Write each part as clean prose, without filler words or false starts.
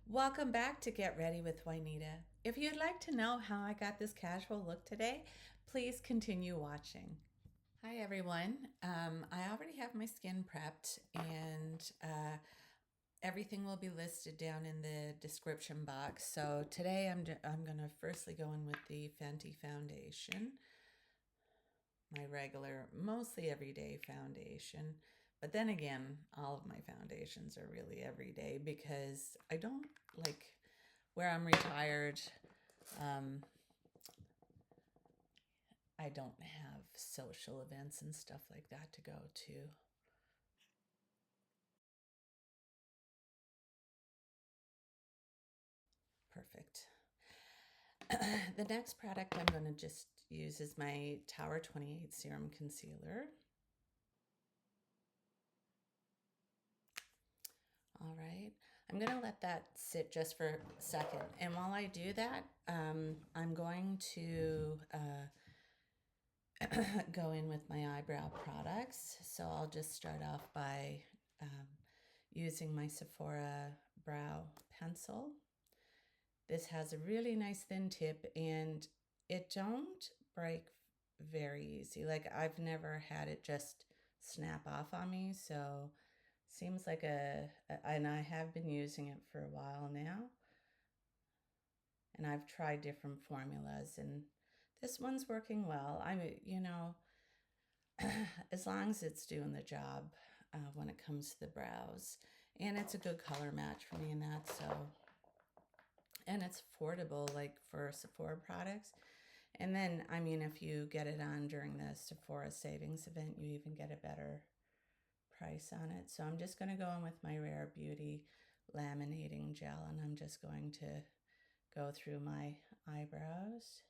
Welcome back to Get Ready with Juanita. If you'd like to know how I got this casual look today, please continue watching. Hi everyone. I already have my skin prepped and everything will be listed down in the description box. So today I'm going to firstly go in with the Fenty foundation, my regular, mostly everyday foundation. But then again, all of my foundations are really everyday because I don't like where I'm retired. I don't have social events and stuff like that to go to. Perfect. The next product I'm going to just use is my Tower 28 Serum Concealer. All right, I'm going to let that sit just for a second. And while I do that, I'm going to go in with my eyebrow products. So I'll just start off by using my Sephora Brow Pencil. This has a really nice thin tip and it don't break very easy. Like I've never had it just snap off on me. So seems like and I have been using it for a while now. And I've tried different formulas and this one's working well. As long as it's doing the job when it comes to the brows. And it's a good color match for me in that, so. And it's affordable, like for Sephora products. And then, I mean, if you get it on during the Sephora savings event, you even get a better price on it. So I'm just going to go in with my Rare Beauty laminating gel, and I'm just going to go through my eyebrows.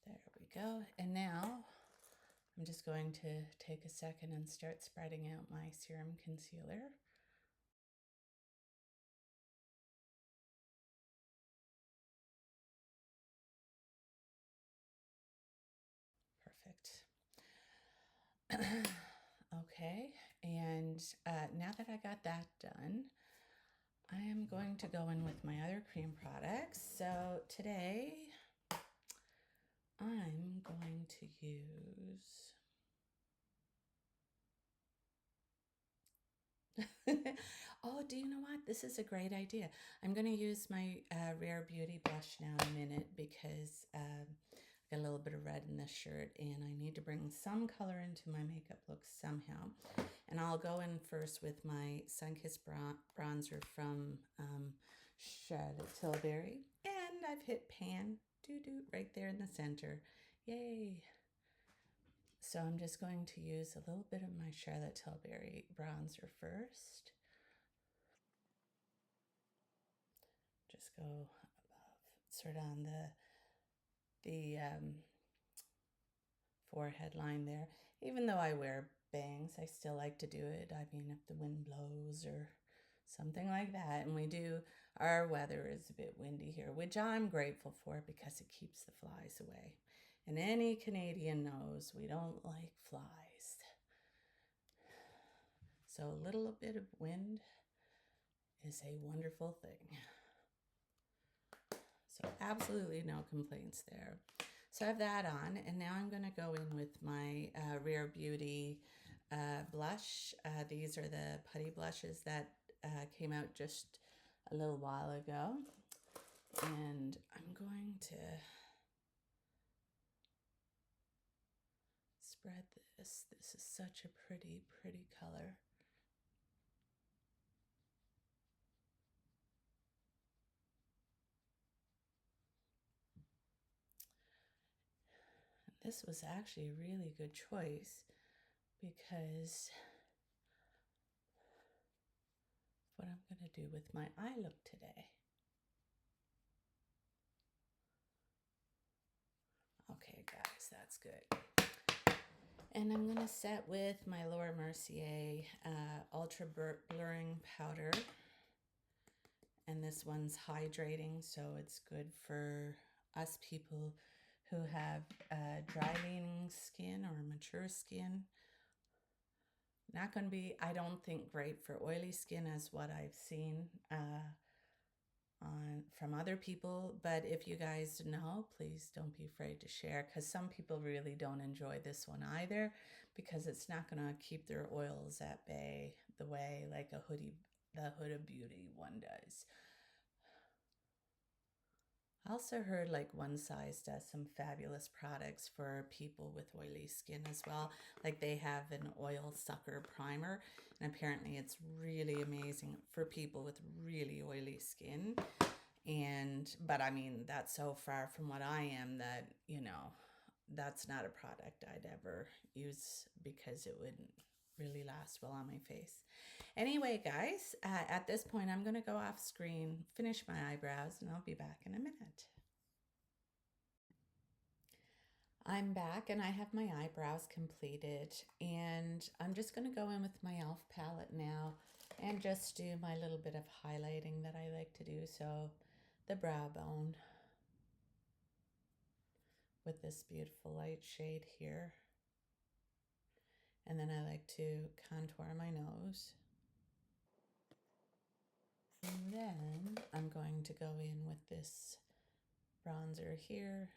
There we go. And now I'm just going to take a second and start spreading out my Serum Concealer. Perfect. Okay, and now that I got that done, I am going to go in with my other cream products. So today, I'm going to use... Oh, do you know what? This is a great idea. I'm going to use my Rare Beauty blush now in a minute because I got a little bit of red in this shirt and I need to bring some color into my makeup look somehow. And I'll go in first with my Sun-Kissed Bronzer from Charlotte Tilbury. And I've hit pan, doo-doo, right there in the center. Yay! So I'm just going to use a little bit of my Charlotte Tilbury bronzer first. Just go above, sort of on the forehead line there. Even though I wear bangs, I still like to do it. I mean, if the wind blows or something like that. And our weather is a bit windy here, which I'm grateful for because it keeps the flies away. And any Canadian knows we don't like flies. So a little bit of wind is a wonderful thing. So absolutely no complaints there. So I have that on, and now I'm going to go in with my Rare Beauty blush. These are the putty blushes that came out just a little while ago. And I'm going to spread this. This is such a pretty, pretty color. This was actually a really good choice because what I'm going to do with my eye look today. Okay, guys, that's good. And I'm going to set with my Laura Mercier Ultra Blurring Powder. And this one's hydrating, so it's good for us people who have dry leaning skin or mature skin. Not going to be, I don't think, great for oily skin as what I've seen from other people. But if you guys know, please don't be afraid to share, because some people really don't enjoy this one either, because it's not going to keep their oils at bay the way like the Huda Beauty one does. I also heard like One Size does some fabulous products for people with oily skin as well. Like they have an oil sucker primer, and apparently it's really amazing for people with really oily skin. But I mean, that's so far from what I am that, you know, that's not a product I'd ever use because it wouldn't really last well on my face. Anyway, guys, at this point, I'm going to go off screen, finish my eyebrows, and I'll be back in a minute. I'm back and I have my eyebrows completed, and I'm just going to go in with my e.l.f. palette now and just do my little bit of highlighting that I like to do. So the brow bone with this beautiful light shade here. And then I like to contour my nose. And then I'm going to go in with this bronzer here.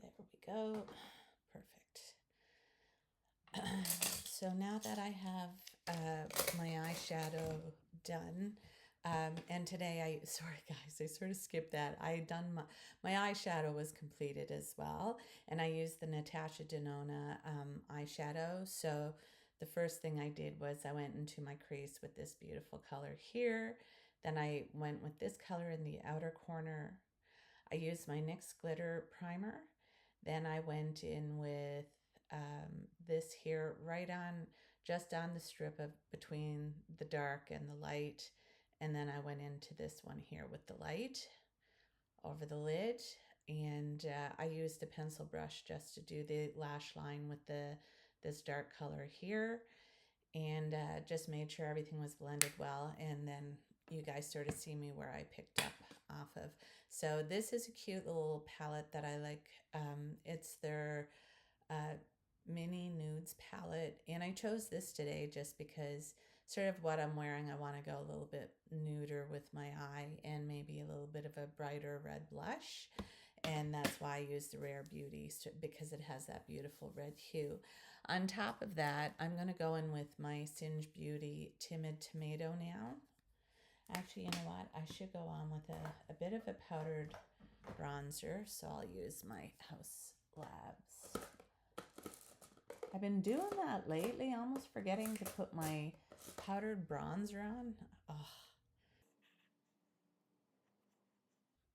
There we go. Perfect. So now that I have my eyeshadow done, and today sorry guys, I sort of skipped that. I had done my eyeshadow was completed as well, and I used the Natasha Denona eyeshadow. So the first thing I did was I went into my crease with this beautiful color here. Then I went with this color in the outer corner. I used my NYX glitter primer. Then I went in with this here just on the strip of between the dark and the light. And then I went into this one here with the light over the lid. And I used a pencil brush just to do the lash line with this dark color here. And just made sure everything was blended well. And then you guys sort of see me where I picked up off of. So this is a cute little palette that I like. It's their mini nudes palette, and I chose this today just because sort of what I'm wearing, I want to go a little bit nuder with my eye and maybe a little bit of a brighter red blush. And that's why I use the Rare Beauty, because it has that beautiful red hue. On top of that, I'm going to go in with my Singe Beauty Timid Tomato now. Actually, you know what? I should go on with a bit of a powdered bronzer, so I'll use my House Labs. I've been doing that lately, almost forgetting to put my powdered bronzer on. Oh.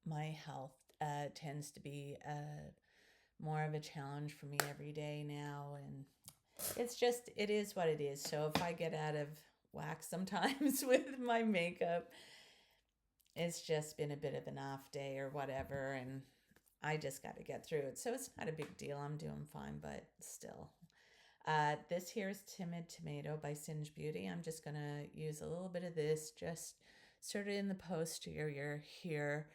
My health tends to be more of a challenge for me every day now, and it is what it is. So if I get out of whack sometimes with my makeup, it's just been a bit of an off day or whatever, and I just got to get through it. So it's not a big deal. I'm doing fine, but still. This here is Timid Tomato by Singe Beauty. I'm just going to use a little bit of this just sort of in the posterior here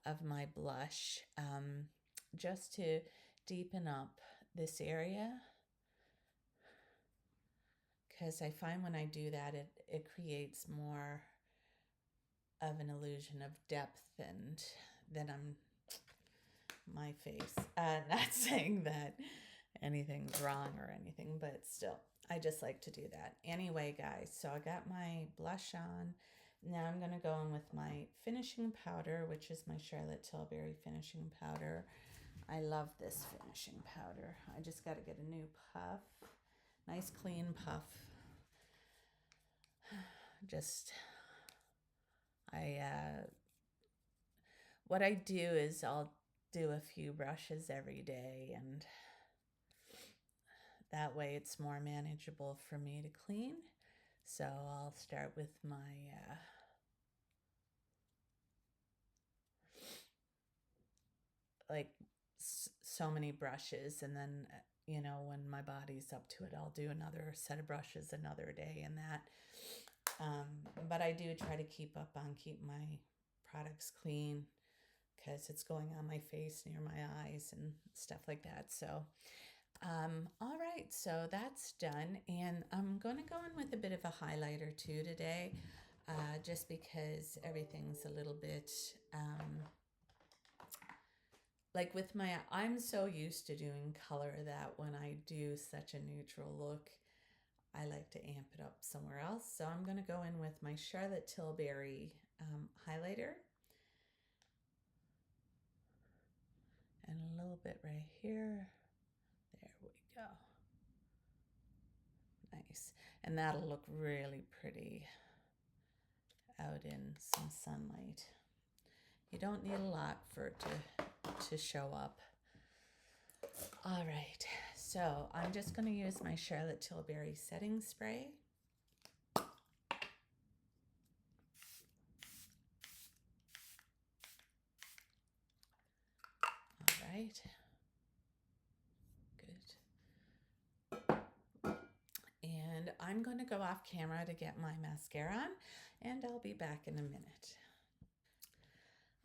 of my blush, just to deepen up this area. Because I find when I do that, it creates more of an illusion of depth than my face. Not saying that anything's wrong or anything, but still, I just like to do that. Anyway, guys, so I got my blush on. Now I'm going to go in with my finishing powder, which is my Charlotte Tilbury finishing powder. I love this finishing powder. I just got to get a new puff. Nice clean puff. What I do is I'll do a few brushes every day, and that way it's more manageable for me to clean. So I'll start with my so many brushes, and then you know, when my body's up to it, I'll do another set of brushes another day and that. But I do try to keep up on keep my products clean because it's going on my face near my eyes and stuff like that. So, all right, so that's done. And I'm going to go in with a bit of a highlighter too today, just because everything's a little bit, like with my, I'm so used to doing color that when I do such a neutral look, I like to amp it up somewhere else. So I'm going to go in with my Charlotte Tilbury highlighter. And a little bit right here. There we go. Nice. And that'll look really pretty out in some sunlight. You don't need a lot for it to show up. All right, so I'm just going to use my Charlotte Tilbury setting spray. All right, good. And I'm going to go off camera to get my mascara on, and I'll be back in a minute.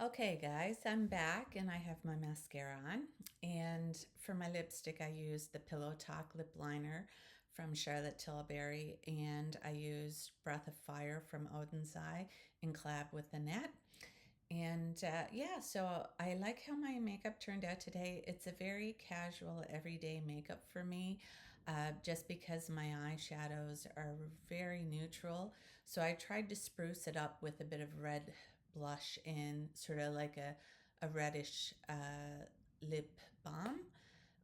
Okay guys, I'm back and I have my mascara on, and for my lipstick I use the Pillow Talk lip liner from Charlotte Tilbury, and I use Breath of Fire from Odin's Eye in collab with the Net. And yeah, so I like how my makeup turned out today. It's a very casual everyday makeup for me, just because my eyeshadows are very neutral. So I tried to spruce it up with a bit of red blush and sort of like a reddish lip balm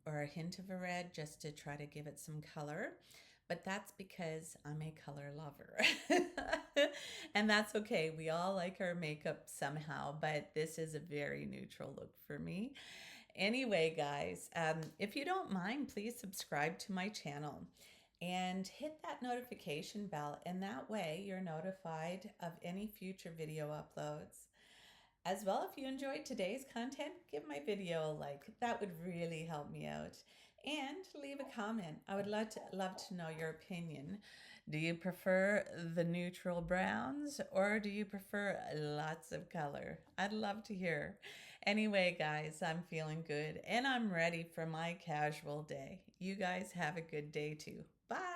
or a hint of a red just to try to give it some color. But that's because I'm a color lover. And that's okay. We all like our makeup somehow, but this is a very neutral look for me. Anyway, guys, if you don't mind, please subscribe to my channel and hit that notification bell, and that way you're notified of any future video uploads. As well, if you enjoyed today's content, give my video a like. That would really help me out. And leave a comment. I would love to know your opinion. Do you prefer the neutral browns or do you prefer lots of color? I'd love to hear. Anyway, guys, I'm feeling good and I'm ready for my casual day. You guys have a good day too. Bye.